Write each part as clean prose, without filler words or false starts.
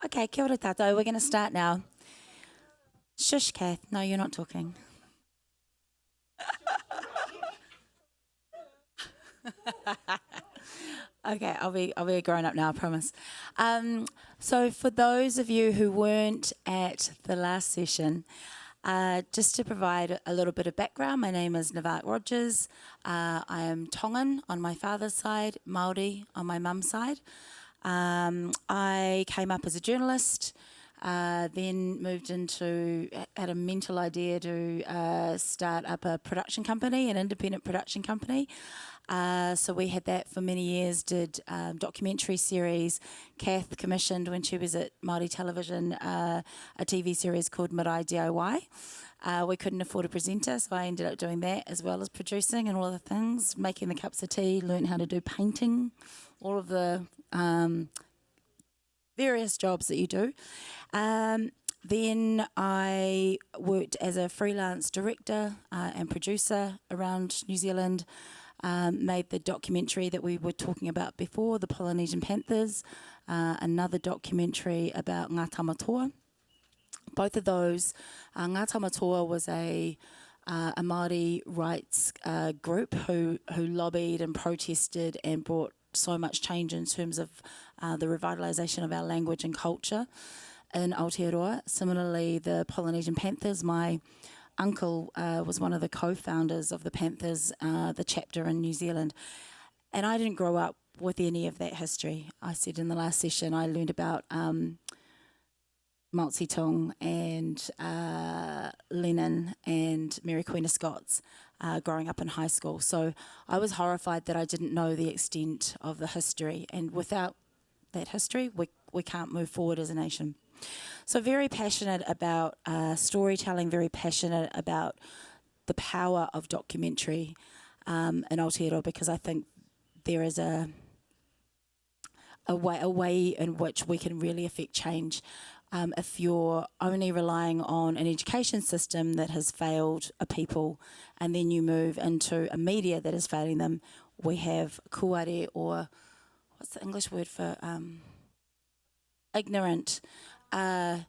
Okay, kia ora tātou. We're going to start now. Shush, Kath. No, you're not talking. Okay, I'll be a grown up now, I promise. So for those of you who weren't at the last session, just to provide a little bit of background, my name is Nevak Rogers. I am Tongan on my father's side, Māori on my mum's side. I came up as a journalist, then moved into, had a mental idea to start up a production company, an independent production company. So we had that for many years, did documentary series. Kath commissioned when she was at Māori Television a TV series called Marae DIY. We couldn't afford a presenter, so I ended up doing that as well as producing and all of the things, making the cups of tea, learned how to do painting, all of the various jobs that you do. Then I worked as a freelance director and producer around New Zealand, made the documentary that we were talking about before, the Polynesian Panthers, another documentary about Ngā Tamatoa. Both of those, Ngā Tamatoa was a Māori rights group who lobbied and protested and brought so much change in terms of the revitalisation of our language and culture in Aotearoa. Similarly, the Polynesian Panthers, my uncle was one of the co-founders of the Panthers, the chapter in New Zealand. And I didn't grow up with any of that history. I said in the last session I learned about Mao Zedong and Lenin and Mary Queen of Scots growing up in high school. So I was horrified that I didn't know the extent of the history. And without that history, we can't move forward as a nation. So very passionate about storytelling, very passionate about the power of documentary in Aotearoa, because I think there is a way in which we can really affect change. If you're only relying on an education system that has failed a people and then you move into a media that is failing them, we have kuare, or what's the English word for ignorant. We're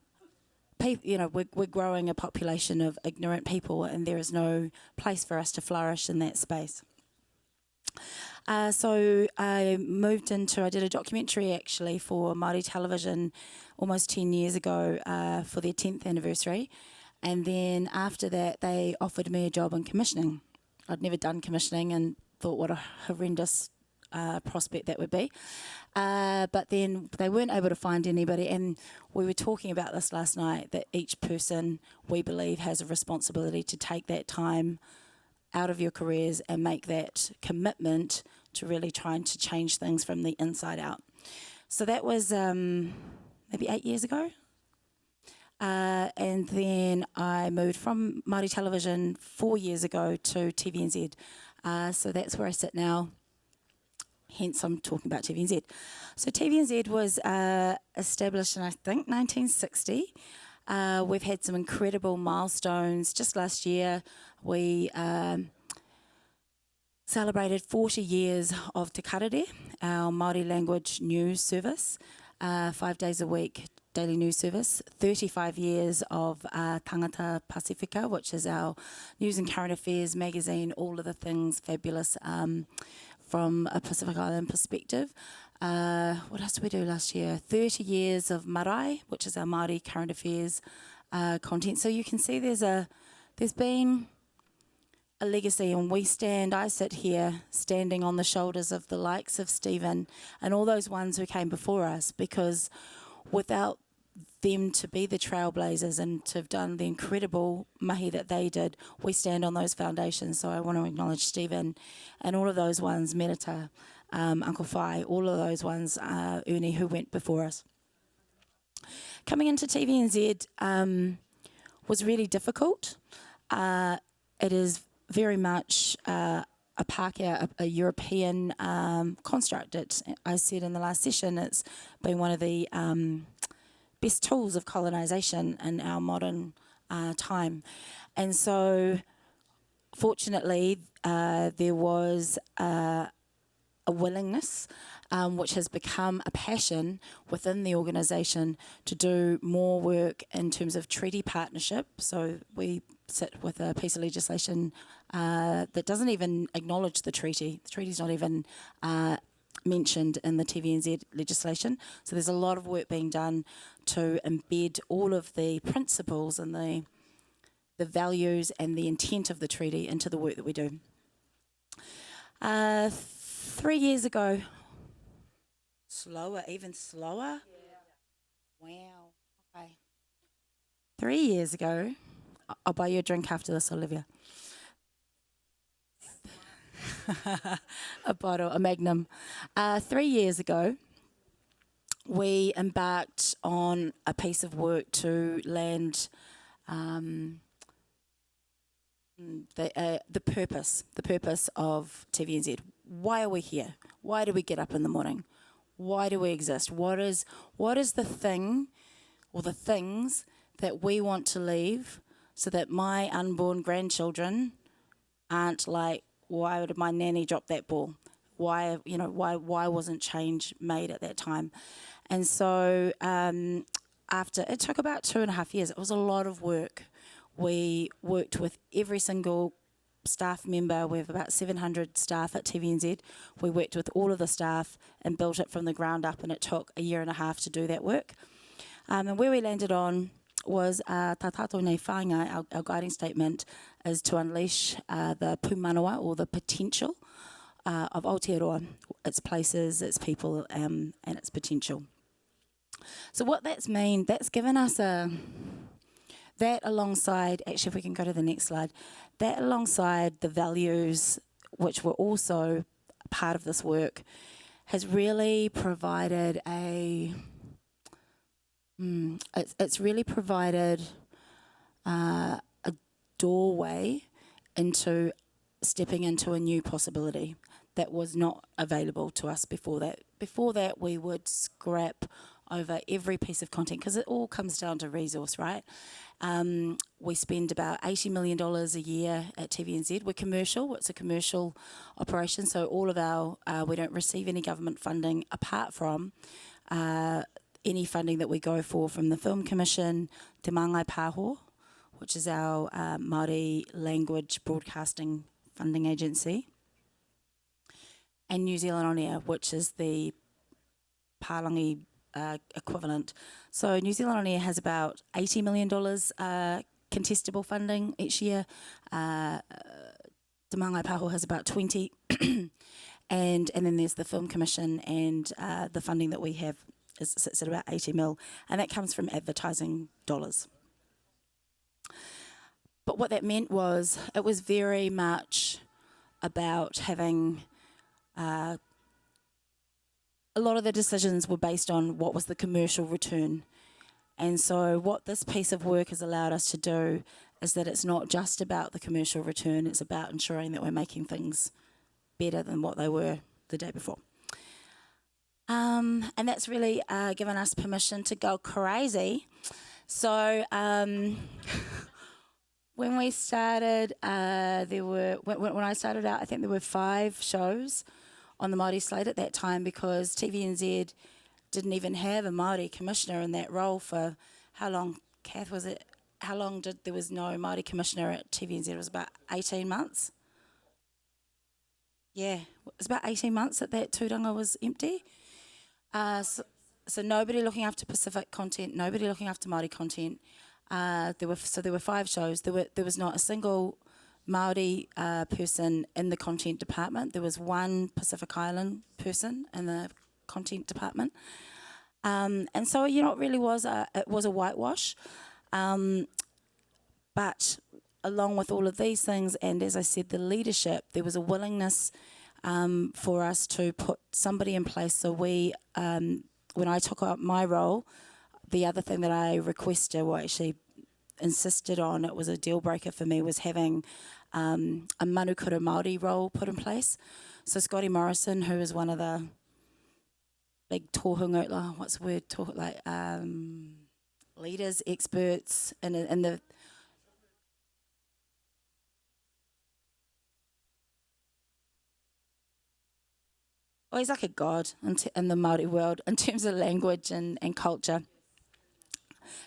growing a population of ignorant people, and there is no place for us to flourish in that space. So I did a documentary actually for Māori Television almost 10 years ago for their 10th anniversary. And then after that, they offered me a job in commissioning. I'd never done commissioning and thought what a horrendous prospect that would be. But then they weren't able to find anybody, and we were talking about this last night, that each person, we believe, has a responsibility to take that time out of your careers and make that commitment to really trying to change things from the inside out. So that was maybe 8 years ago. And then I moved from Māori Television 4 years ago to TVNZ. So that's where I sit now. Hence, I'm talking about TVNZ. So TVNZ was established in, I think, 1960. We've had some incredible milestones. Just last year, we celebrated 40 years of Te Karere, our Māori language news service, 5 days a week, daily news service, 35 years of Tangata Pasifika, which is our news and current affairs magazine, all of the things fabulous from a Pacific Island perspective. What else did we do last year? 30 years of Marae, which is our Māori current affairs content. So you can see there's been a legacy, and I sit here standing on the shoulders of the likes of Stephen and all those ones who came before us, because without them to be the trailblazers and to have done the incredible mahi that they did, we stand on those foundations. So I want to acknowledge Stephen and all of those ones, Merita, Uncle Whai, all of those ones, Ernie, who went before us. Coming into TVNZ was really difficult. It is very much a Pākehā, a European construct. I said in the last session, it's been one of the best tools of colonisation in our modern time. And so, fortunately, there was a willingness, which has become a passion within the organisation to do more work in terms of treaty partnership. So we sit with a piece of legislation that doesn't even acknowledge the treaty. The treaty's not even mentioned in the TVNZ legislation. So there's a lot of work being done to embed all of the principles and the values and the intent of the treaty into the work that we do. 3 years ago, even slower? Yeah. Wow, okay. 3 years ago, I'll buy you a drink after this, Olivia. A bottle, a Magnum. 3 years ago, we embarked on a piece of work to land the purpose of TVNZ. Why are we here? Why do we get up in the morning? Why do we exist? What is the thing or the things that we want to leave so that my unborn grandchildren aren't like, why did my nanny drop that ball? Why wasn't change made at that time? And so after, it took about 2.5 years. It was a lot of work. We worked with every single staff member. We have about 700 staff at TVNZ. We worked with all of the staff and built it from the ground up, and it took 1.5 years to do that work. And where we landed on was Ta Tātou Nei Whāinga, our guiding statement is to unleash the pūmanawa, or the potential of Aotearoa, its places, its people, and its potential. So what that's given us that alongside, actually if we can go to the next slide, that alongside the values which were also part of this work has really provided it's really provided a doorway into stepping into a new possibility that was not available to us before that. Before that, we would scrap over every piece of content because it all comes down to resource, right? We spend about $80 million a year at TVNZ. We're commercial. It's a commercial operation, so all of our we don't receive any government funding apart from any funding that we go for from the Film Commission, Te Māngai Pāho, which is our Māori language broadcasting funding agency, and New Zealand On Air, which is the Pālangi equivalent. So New Zealand On Air has about $80 million contestable funding each year. Te Māngai Pāho has about 20, and then there's the Film Commission, and the funding that we have sits at about 80 mil, and that comes from advertising dollars. But what that meant was it was very much about having a lot of the decisions were based on what was the commercial return. And so what this piece of work has allowed us to do is that it's not just about the commercial return, it's about ensuring that we're making things better than what they were the day before. And that's really given us permission to go crazy. So when we started, when I started out, I think there were 5 shows on the Māori slate at that time, because TVNZ didn't even have a Māori commissioner in that role for how long, Kath, was it? How long there was no Māori commissioner at TVNZ? It was about 18 months. Yeah, it was about 18 months that tūranga was empty. So nobody looking after Pacific content, nobody looking after Māori content. There were 5 shows. There was not a single Māori person in the content department. There was 1 Pacific Island person in the content department, and so it really was a whitewash. But along with all of these things, and as I said, the leadership, there was a willingness for us to put somebody in place. So we, when I took up my role, the other thing that I requested, or actually insisted on, it was a deal breaker for me, was having a manukura Māori role put in place. So Scotty Morrison, who is one of the big tohunga, what's the word, leaders, experts in the Well, he's like a god in the Māori world in terms of language and culture.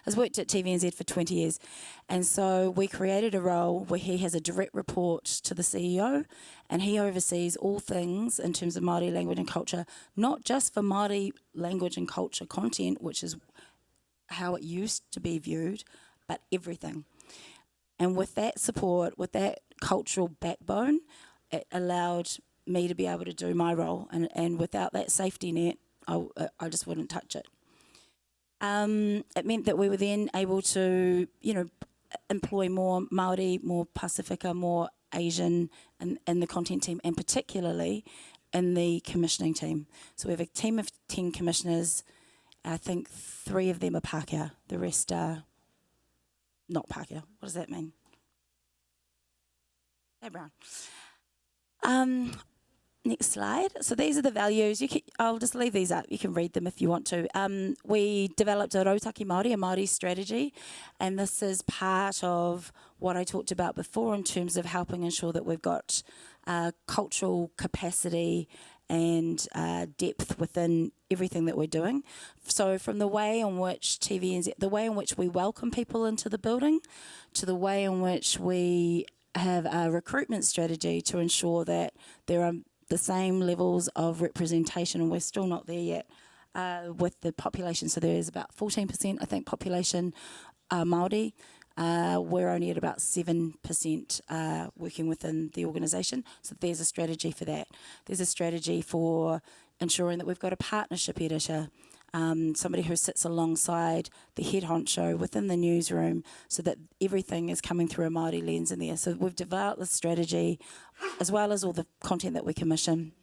Has worked at TVNZ for 20 years. And so we created a role where he has a direct report to the CEO, and he oversees all things in terms of Māori language and culture, not just for Māori language and culture content, which is how it used to be viewed, but everything. And with that support, with that cultural backbone, it allowed me to be able to do my role. And without that safety net, I just wouldn't touch it. It meant that we were then able to, employ more Māori, more Pasifika, more Asian in the content team, and particularly in the commissioning team. So we have a team of 10 commissioners. I think 3 of them are Pākehā. The rest are not Pākehā. What does that mean? They're brown. Next slide. So these are the values. I'll just leave these up. You can read them if you want to. We developed a Rautaki Māori, a Māori strategy, and this is part of what I talked about before in terms of helping ensure that we've got cultural capacity and depth within everything that we're doing. So from the way in which TVNZ, the way in which we welcome people into the building, to the way in which we have a recruitment strategy to ensure that there are the same levels of representation, and we're still not there yet with the population. So there is about 14%, I think, population Māori. We're only at about 7% working within the organisation. So there's a strategy for that. There's a strategy for ensuring that we've got a partnership editor, somebody who sits alongside the head honcho within the newsroom so that everything is coming through a Māori lens in there. So we've developed this strategy as well as all the content that we commission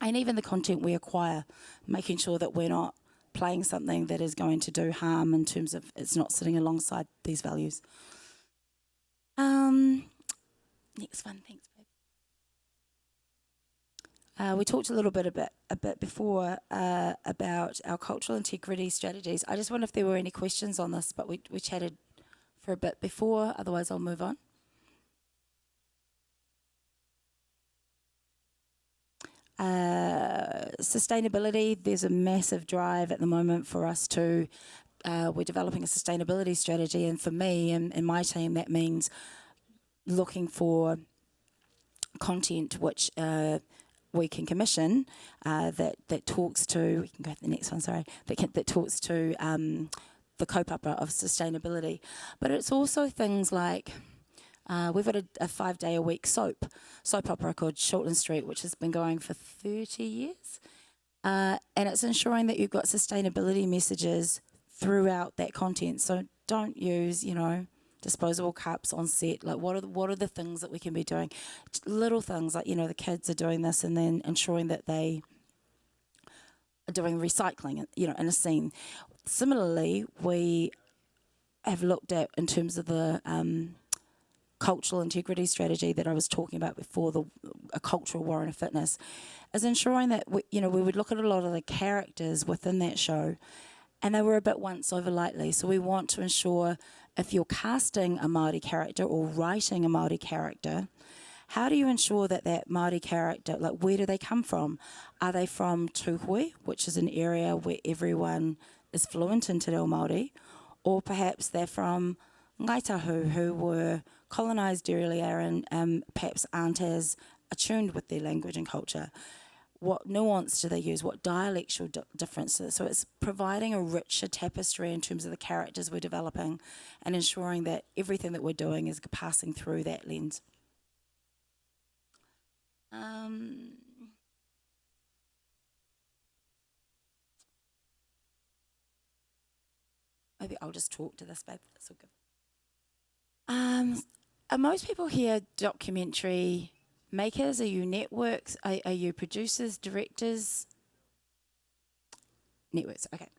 and even the content we acquire, making sure that we're not playing something that is going to do harm in terms of it's not sitting alongside these values. Next one, thanks, babe. We talked a little bit before about our cultural integrity strategies. I just wonder if there were any questions on this, but we chatted for a bit before, otherwise I'll move on. Sustainability, there's a massive drive at the moment for us to, we're developing a sustainability strategy, and for me and my team that means looking for content which we can commission that talks to, we can go to the next one, sorry, that talks to the kaupapa of sustainability. But it's also things like, we've got a 5-day-a-week soap opera called Shortland Street, which has been going for 30 years. And it's ensuring that you've got sustainability messages throughout that content. So don't use, disposable cups on set. Like, what are the things that we can be doing? Little things like, the kids are doing this, and then ensuring that they are doing recycling, in a scene. Similarly, we have looked at, in terms of the cultural integrity strategy that I was talking about before, a cultural warrant of fitness, is ensuring that we would look at a lot of the characters within that show, and they were a bit once over lightly. So we want to ensure, if you're casting a Māori character or writing a Māori character, how do you ensure that Māori character, like, where do they come from? Are they from Tūhoe, which is an area where everyone is fluent in Te Reo Māori, or perhaps they're from Ngaitahu, who were colonised earlier and perhaps aren't as attuned with their language and culture? What nuance do they use? What dialectal differences? So it's providing a richer tapestry in terms of the characters we're developing and ensuring that everything that we're doing is passing through that lens. Maybe I'll just talk to this, babe. That's all good. Are most people here documentary makers? Are you networks? Are you producers, directors? Networks, okay.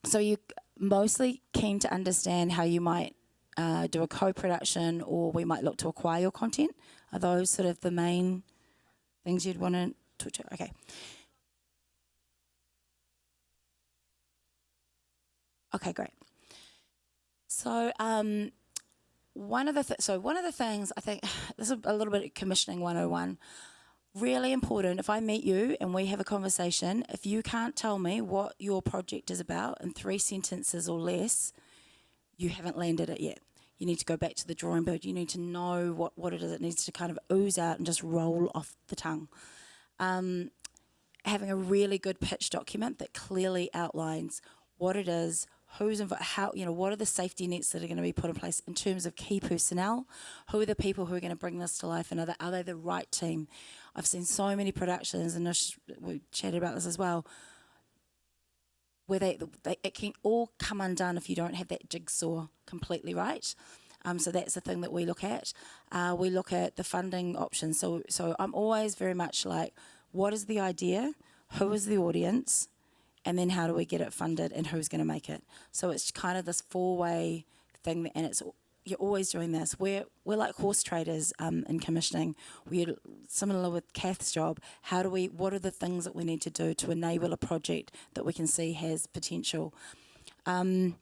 So you're mostly keen to understand how you might do a co-production, or we might look to acquire your content? Are those sort of the main things you'd want to talk to? Okay. Okay, great. So one of the things, I think, this is a little bit of commissioning 101. Really important, if I meet you and we have a conversation, if you can't tell me what your project is about in 3 sentences or less, you haven't landed it yet. You need to go back to the drawing board. You need to know what it is. It needs to kind of ooze out and just roll off the tongue. Having a really good pitch document that clearly outlines what it is, who's involved, how, what are the safety nets that are going to be put in place in terms of key personnel, who are the people who are going to bring this to life, and are they the right team? I've seen so many productions, and we chatted about this as well, where it can all come undone if you don't have that jigsaw completely right. So that's the thing that we look at. We look at the funding options. So I'm always very much like, what is the idea? Who is the audience? And then how do we get it funded, and who's going to make it? So it's kind of this 4-way thing, and you're always doing this. We're like horse traders in commissioning. We're similar with Kath's job. What are the things that we need to do to enable a project that we can see has potential? The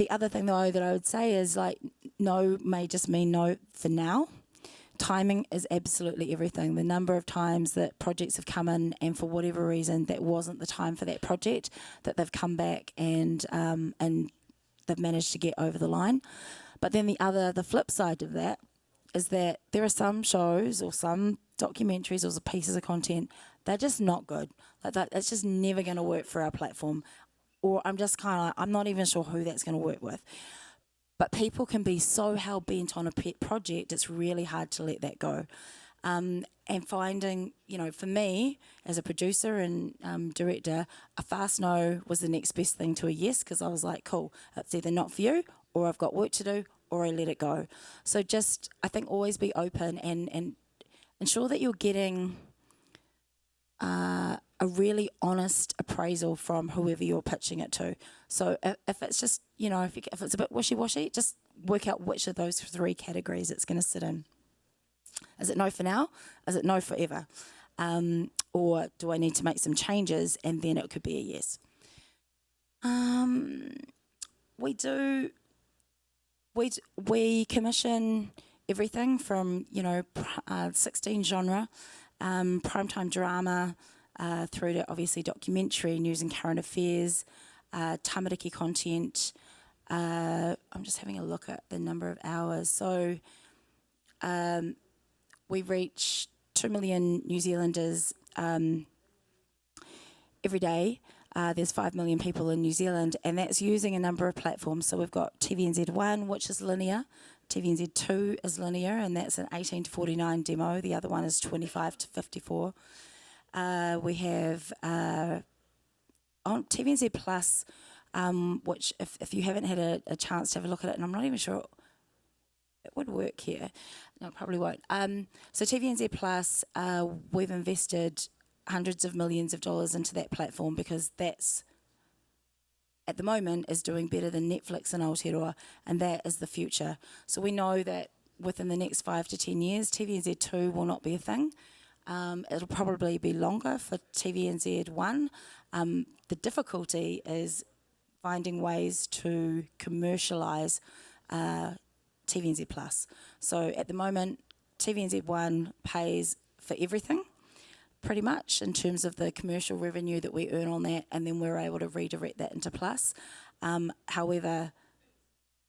other thing though that I would say is, like, no may just mean no for now. Timing is absolutely everything. The number of times that projects have come in and for whatever reason that wasn't the time for that project, that they've come back and they've managed to get over the line. But then the flip side of that is that there are some shows or some documentaries or pieces of content, they're just not good. Like that, it's just never going to work for our platform. Or I'm just kind of, I'm not even sure who that's going to work with. But people can be so hell-bent on a pet project, it's really hard to let that go. And finding, for me, as a producer and director, a fast no was the next best thing to a yes, because I was like, cool, it's either not for you, or I've got work to do, or I let it go. So just, I think, always be open and ensure that you're getting a really honest appraisal from whoever you're pitching it to. So if it's just, if it's a bit wishy-washy, just work out which of those 3 categories it's going to sit in. Is it no for now? Is it no forever? Or do I need to make some changes, and then it could be a yes? We commission everything from 16 genre, primetime drama, through to obviously documentary, news and current affairs, tamariki content. I'm just having a look at the number of hours. So we reach 2 million New Zealanders every day. There's 5 million people in New Zealand, and that's using a number of platforms. So we've got TVNZ1, which is linear. TVNZ2 is linear, and that's an 18 to 49 demo. The other one is 25 to 54. We have on TVNZ Plus, which if you haven't had a chance to have a look at it, and I'm not even sure it would work here. No, it probably won't. So TVNZ Plus, we've invested hundreds of millions of dollars into that platform, because that's, at the moment, is doing better than Netflix and Aotearoa, and that is the future. So we know that within the next 5 to 10 years, TVNZ2 will not be a thing. It'll probably be longer for TVNZ1. The difficulty is finding ways to commercialise TVNZ Plus. So at the moment, TVNZ1 pays for everything, pretty much, in terms of the commercial revenue that we earn on that, and then we're able to redirect that into Plus. However,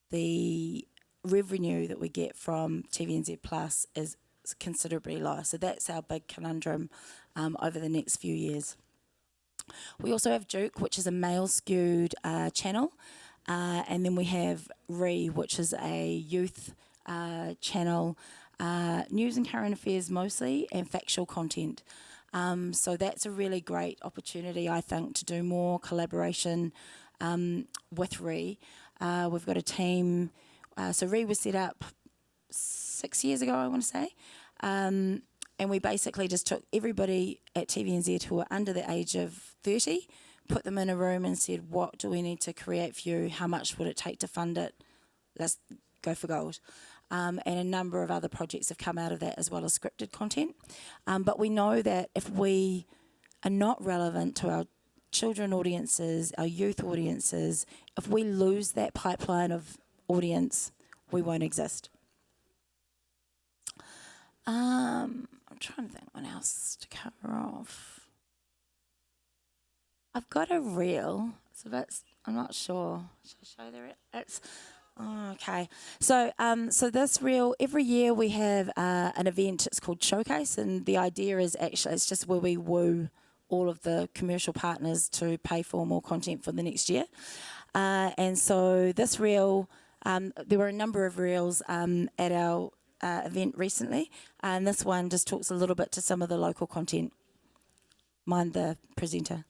the revenue that we get from TVNZ Plus is considerably lower. So that's our big conundrum over the next few years. We also have Duke, which is a male-skewed channel, and then we have which is a youth channel, news and current affairs mostly, and factual content. So that's a really great opportunity, I think, to do more collaboration with We've got a team. So was set up 6 years ago, I want to say. And we basically just took everybody at TVNZ who were under the age of 30, put them in a room and said, what do we need to create for you? How much would it take to fund it? Let's go for gold. And a number of other projects have come out of that, as well as scripted content. But we know that if we are not relevant to our children audiences, our youth audiences, if we lose that pipeline of audience, we won't exist. I'm I'm trying to think what else to cover off. I've got a reel, so I'm not sure. Should I show the reel? Okay. So this reel, every year we have an event. It's called Showcase, and the idea is actually it's just where we woo all of the commercial partners to pay for more content for the next year. And so this reel, there were a number of reels at our event recently, and this one just talks a little bit to some of the local content. Mind the presenter.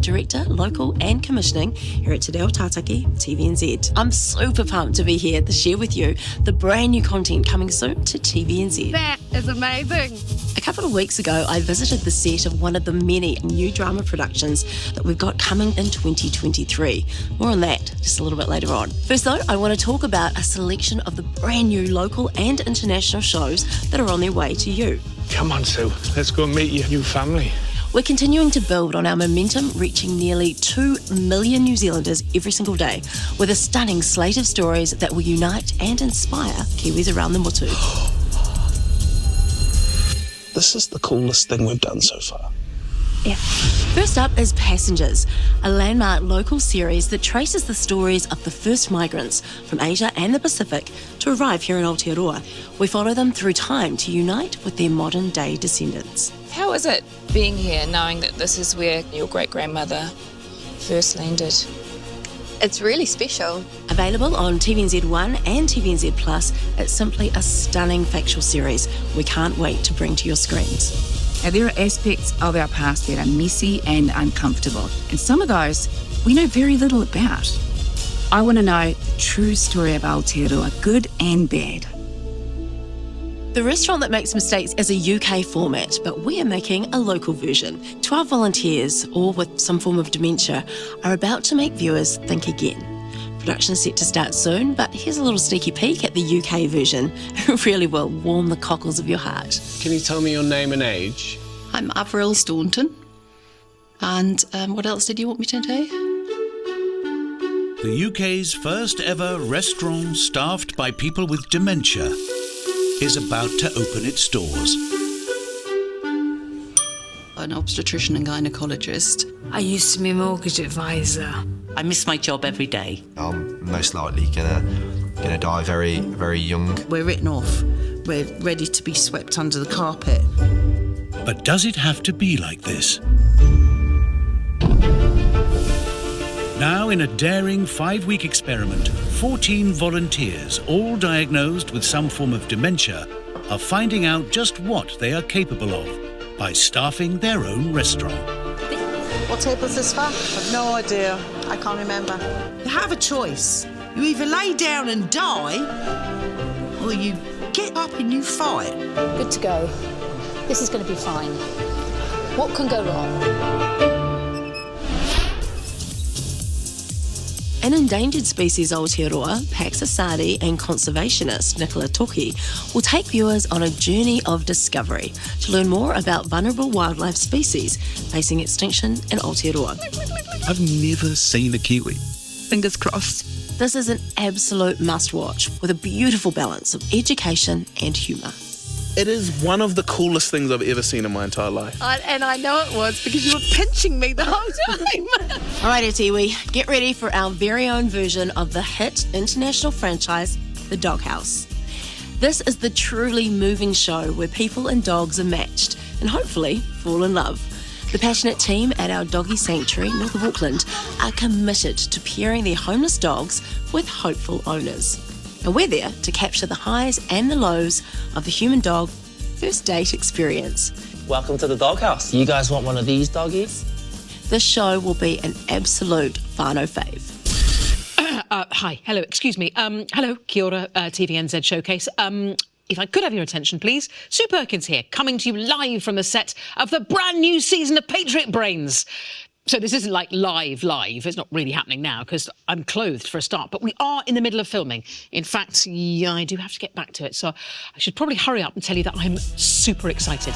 Director, Local and Commissioning here at Te Reo Tātaki, TVNZ. I'm super pumped to be here to share with you the brand new content coming soon to TVNZ. That is amazing. A couple of weeks ago, I visited the set of one of the many new drama productions that we've got coming in 2023. More on that just a little bit later on. First though, I want to talk about a selection of the brand new local and international shows that are on their way to you. Come on, Sue. Let's go and meet your new family. We're continuing to build on our momentum, reaching nearly 2 million New Zealanders every single day with a stunning slate of stories that will unite and inspire Kiwis around the motu. This is the coolest thing we've done so far. Yeah. First up is Passengers, a landmark local series that traces the stories of the first migrants from Asia and the Pacific to arrive here in Aotearoa. We follow them through time to unite with their modern-day descendants. How is it being here, knowing that this is where your great-grandmother first landed? It's really special. Available on TVNZ1 and TVNZ Plus, it's simply a stunning factual series we can't wait to bring to your screens. Now, there are aspects of our past that are messy and uncomfortable, and some of those we know very little about. I want to know the true story of Aotearoa, good and bad. The Restaurant That Makes Mistakes is a UK format, but we are making a local version. 12 volunteers, all with some form of dementia, are about to make viewers think again. Production's set to start soon, but here's a little sneaky peek at the UK version. It really will warm the cockles of your heart. Can you tell me your name and age? I'm Avril Staunton. And what else did you want me to tell you? The UK's first ever restaurant staffed by people with dementia is about to open its doors. An obstetrician and gynecologist. I used to be a mortgage advisor. I miss my job every day. I'm most likely gonna die very, very young. We're written off. We're ready to be swept under the carpet. But does it have to be like this? Now, in a daring 5-week experiment, 14 volunteers, all diagnosed with some form of dementia, are finding out just what they are capable of by staffing their own restaurant. What table is this for? I've no idea. I can't remember. You have a choice. You either lay down and die, or you get up and you fight. Good to go. This is going to be fine. What can go wrong? An endangered species Aotearoa, Paxasari and conservationist Nicola Toki will take viewers on a journey of discovery to learn more about vulnerable wildlife species facing extinction in Aotearoa. I've never seen a kiwi. Fingers crossed. This is an absolute must-watch with a beautiful balance of education and humour. It is one of the coolest things I've ever seen in my entire life. And I know it was because you were pinching me the whole time. All right, Tiwi, get ready for our very own version of the hit international franchise, The Doghouse. This is the truly moving show where people and dogs are matched and hopefully fall in love. The passionate team at our doggy sanctuary north of Auckland are committed to pairing their homeless dogs with hopeful owners. And we're there to capture the highs and the lows of the human-dog first date experience. Welcome to the doghouse. You guys want one of these doggies? This show will be an absolute whānau fave. Hi, hello, excuse me. Hello, kia ora, TVNZ Showcase. if I could have your attention, please. Sue Perkins here, coming to you live from the set of the brand new season of Patriot Brains. So this isn't like live. It's not really happening now because I'm clothed for a start, but we are in the middle of filming. In fact, I do have to get back to it, so I should probably hurry up and tell you that I'm super excited.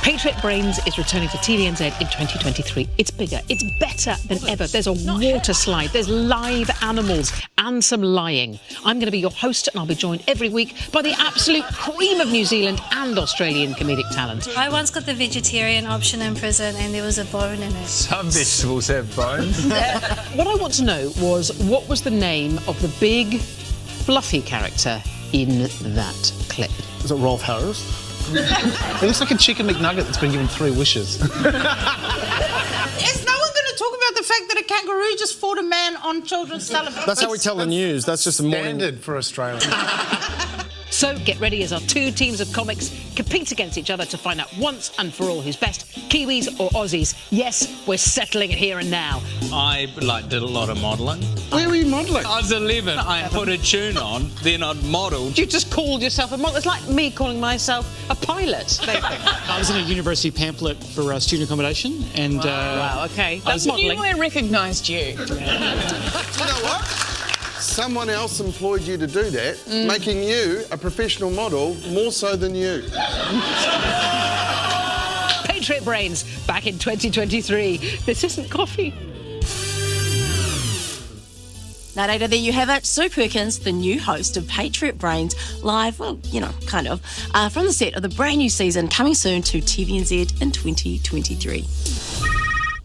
Patriot Brains is returning to TVNZ in 2023. It's bigger, it's better than ever. There's a water slide, there's live animals and some lying. I'm going to be your host and I'll be joined every week by the absolute cream of New Zealand and Australian comedic talent. I once got the vegetarian option in prison and there was a bone in it. Some vegetables have bones. What I want to know was, what was the name of the big, fluffy character in that clip? Is it Rolf Harris? It looks like a chicken McNugget that's been given 3 wishes. Is no one going to talk about the fact that a kangaroo just fought a man on children's television? That's how we tell the news. That's just a morning. Standard for Australia. So get ready as our 2 teams of comics compete against each other to find out once and for all who's best, Kiwis or Aussies. Yes, we're settling it here and now. I did a lot of modelling. Where were you modelling? I was 11. I put a tune on, then I'd modelled. You just called yourself a model. It's like me calling myself a pilot. I was in a university pamphlet for student accommodation, and wow, okay, that's modelling. I recognised you. You know what? Someone else employed you to do that, making you a professional model more so than you. Patriot Brains, back in 2023. This isn't coffee. Now, Data, there you have it. Sue Perkins, the new host of Patriot Brains, live, well, you know, kind of, from the set of the brand new season, coming soon to TVNZ in 2023.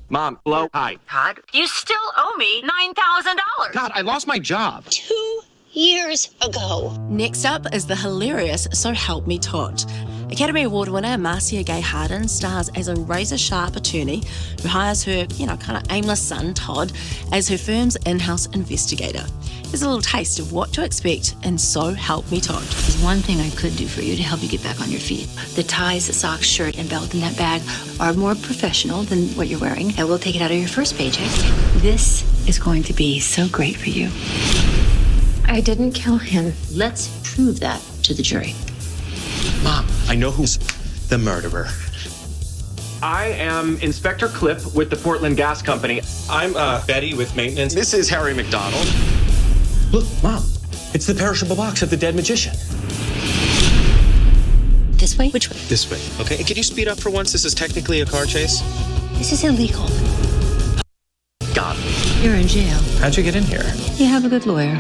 Mom, hello, hi. Todd, you still owe me $9,000. God, I lost my job. 2 years ago. Next up is the hilarious So Help Me Todd. Academy Award winner Marcia Gay Harden stars as a razor-sharp attorney who hires her, you know, kind of aimless son, Todd, as her firm's in-house investigator. Here's a little taste of what to expect in So Help Me Todd. There's one thing I could do for you to help you get back on your feet. The ties, socks, shirt, and belt in that bag are more professional than what you're wearing, and we'll take it out of your first paycheck. This is going to be so great for you. I didn't kill him. Let's prove that to the jury. Mom, I know who's the murderer. I am Inspector Clip with the Portland Gas Company. I'm Betty with maintenance. This is Harry McDonald. Look, Mom, it's the perishable box of the dead magician. This way? Which way? This way. Okay, and could you speed up for once? This is technically a car chase. This is illegal. Got it. You're in jail. How'd you get in here? You have a good lawyer.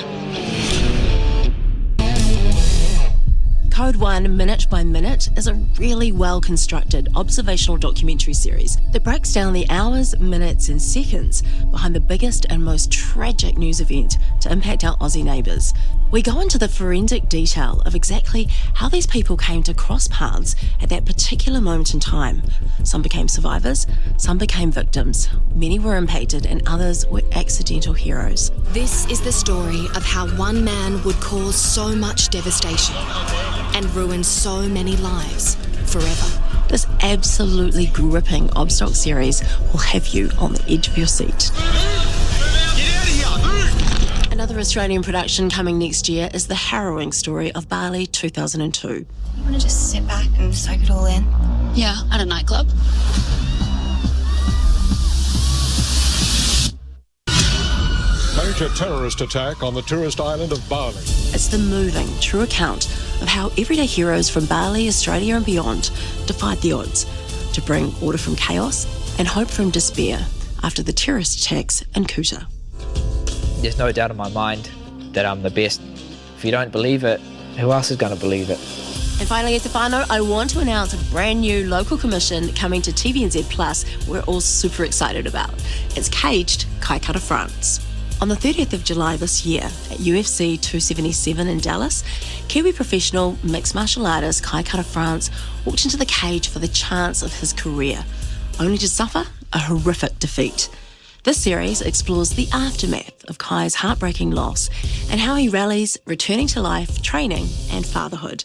Code 1 Minute by Minute is a really well-constructed observational documentary series that breaks down the hours, minutes and seconds behind the biggest and most tragic news event to impact our Aussie neighbours. We go into the forensic detail of exactly how these people came to cross paths at that particular moment in time. Some became survivors, some became victims, many were impacted and others were accidental heroes. This is the story of how one man would cause so much devastation and ruin so many lives forever. This absolutely gripping Obstock series will have you on the edge of your seat. Another Australian production coming next year is the harrowing story of Bali 2002. You want to just sit back and soak it all in? Yeah, at a nightclub. Major terrorist attack on the tourist island of Bali. It's the moving, true account of how everyday heroes from Bali, Australia and beyond defied the odds to bring order from chaos and hope from despair after the terrorist attacks in Kuta. There's no doubt in my mind that I'm the best. If you don't believe it, who else is going to believe it? And finally, at the whānau, I want to announce a brand new local commission coming to TVNZ Plus we're all super excited about. It's Caged, Kaikara France. On the 30th of July this year, at UFC 277 in Dallas, Kiwi professional mixed martial artist Kaikara France walked into the cage for the chance of his career, only to suffer a horrific defeat. This series explores the aftermath of Kai's heartbreaking loss and how he rallies, returning to life, training and fatherhood.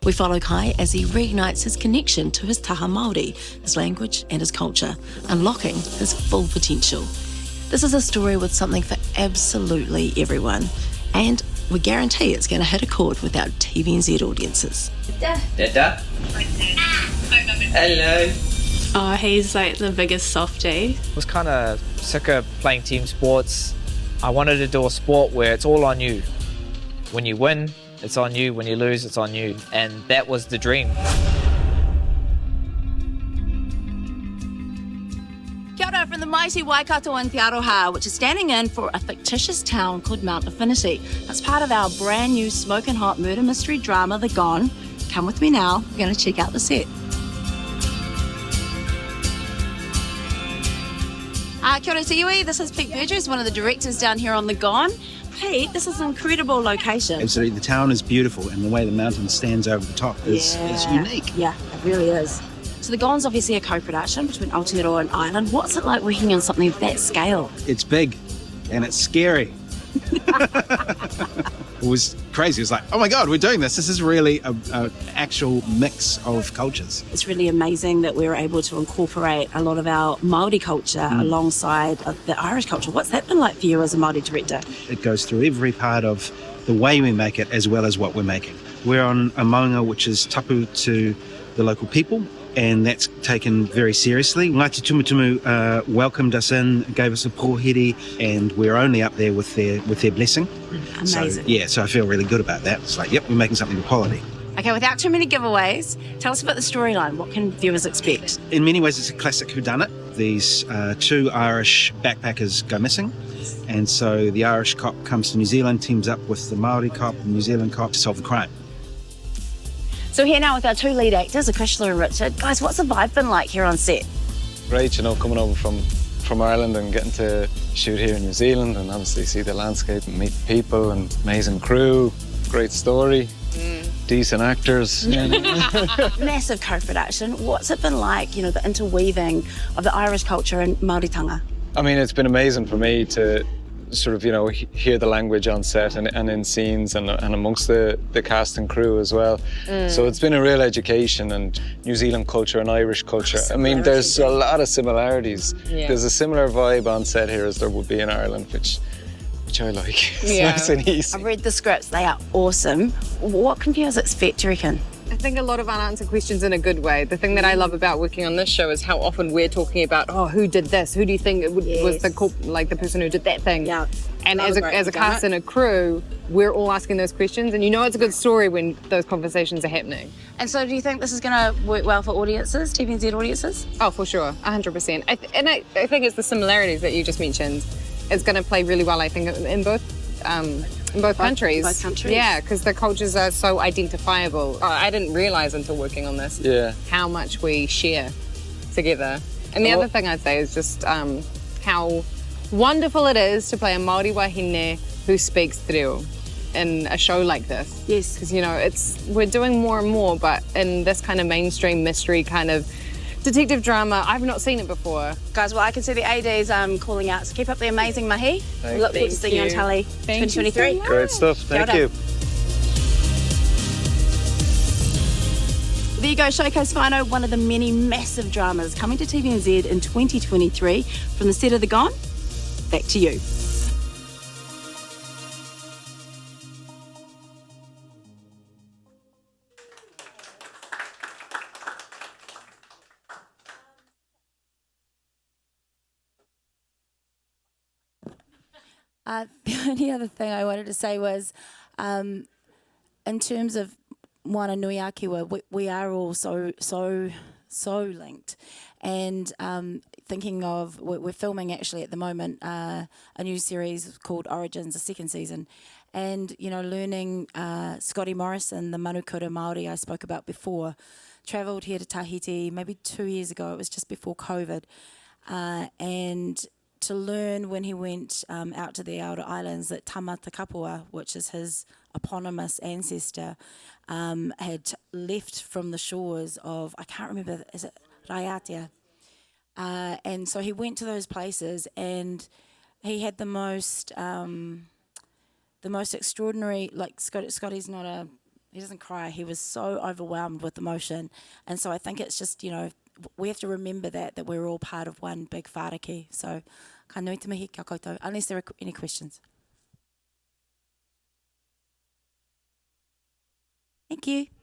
We follow Kai as he reignites his connection to his taha Māori, his language and his culture, unlocking his full potential. This is a story with something for absolutely everyone, and we guarantee it's going to hit a chord with our TVNZ audiences. Dada. Hello. Oh, he's like the biggest softie. I was kind of sick of playing team sports. I wanted to do a sport where it's all on you. When you win, it's on you. When you lose, it's on you. And that was the dream. Kia ora from the mighty Waikato and Te Aroha, which is standing in for a fictitious town called Mount Affinity. That's part of our brand new smoking hot murder mystery drama, The Gone. Come with me now. We're going to check out the set. Kia ora te iwi. This is Pete Burgess, one of the directors down here on The Gone. Pete, this is an incredible location. Absolutely, the town is beautiful, and the way the mountain stands over the top is unique. Yeah, it really is. So The Gone's obviously a co-production between Aotearoa and Ireland. What's it like working on something of that scale? It's big, and it's scary. It was crazy. It was like, oh my God, we're doing this. This is really an actual mix of cultures. It's really amazing that we were able to incorporate a lot of our Māori culture alongside of the Irish culture. What's that been like for you as a Māori director? It goes through every part of the way we make it as well as what we're making. We're on a maunga which is tapu to the local people, and that's taken very seriously. Ngāti Tumutumu welcomed us in, gave us a pōhiri, and we're only up there with their blessing. Amazing. So I feel really good about that. It's like, yep, we're making something of quality. Okay, without too many giveaways, tell us about the storyline. What can viewers expect? In many ways, it's a classic whodunit. These two Irish backpackers go missing, and so the Irish cop comes to New Zealand, teams up with the Māori cop and New Zealand cop to solve the crime. So here now with our two lead actors, Akrishla and Richard. Guys, what's the vibe been like here on set? Great, you know, coming over from Ireland and getting to shoot here in New Zealand and obviously see the landscape and meet people and amazing crew, great story, decent actors. Massive co-production. What's it been like, you know, the interweaving of the Irish culture and Māoritanga? I mean, it's been amazing for me to sort of, you know, hear the language on set and in scenes and amongst the cast and crew as well. So it's been a real education, and New Zealand culture and Irish culture. I mean, there's a lot of similarities. Yeah. There's a similar vibe on set here as there would be in Ireland, which I like. It's nice and easy. I've read the scripts, they are awesome. What can viewers expect, do you reckon? I think a lot of unanswered questions in a good way. The thing that I love about working on this show is how often we're talking about, oh, who did this? Who do you think was the person who did that thing? Yeah. And as a cast and a crew, we're all asking those questions, and you know it's a good story when those conversations are happening. And so do you think this is going to work well for audiences, TVNZ audiences? Oh, for sure, 100%. I think it's the similarities that you just mentioned. It's going to play really well, I think, in both countries. Both countries. Yeah, because the cultures are so identifiable. Oh, I didn't realise until working on this how much we share together. And the other thing I'd say is just how wonderful it is to play a Māori wahine who speaks te reo in a show like this. Yes. Because, you know, we're doing more and more, but in this kind of mainstream mystery kind of detective drama, I've not seen it before. Guys, well, I can see the ADs calling out, so keep up the amazing mahi. We look forward to seeing you on telly 2023. Great stuff, thank you. There you go, Showcase Whānau, one of the many massive dramas coming to TVNZ in 2023 from the set of The Gone. Back to you. The only other thing I wanted to say was, in terms of Moana Nui Akiwa, we are all so linked. And thinking of, we're filming actually at the moment a new series called Origins, the second season. And, you know, learning Scotty Morrison, the manukura Māori I spoke about before, travelled here to Tahiti maybe 2 years ago. It was just before COVID. And to learn when he went out to the outer islands that Tama Te Kapua, which is his eponymous ancestor, had left from the shores of, I can't remember, is it Raiatea? And so he went to those places, and he had the most extraordinary, like Scotty's not he doesn't cry, he was so overwhelmed with emotion. And so I think it's just, you know, we have to remember that we're all part of one big whāraki. So, ka nui te mihi kia koutou, unless there are any questions. Thank you.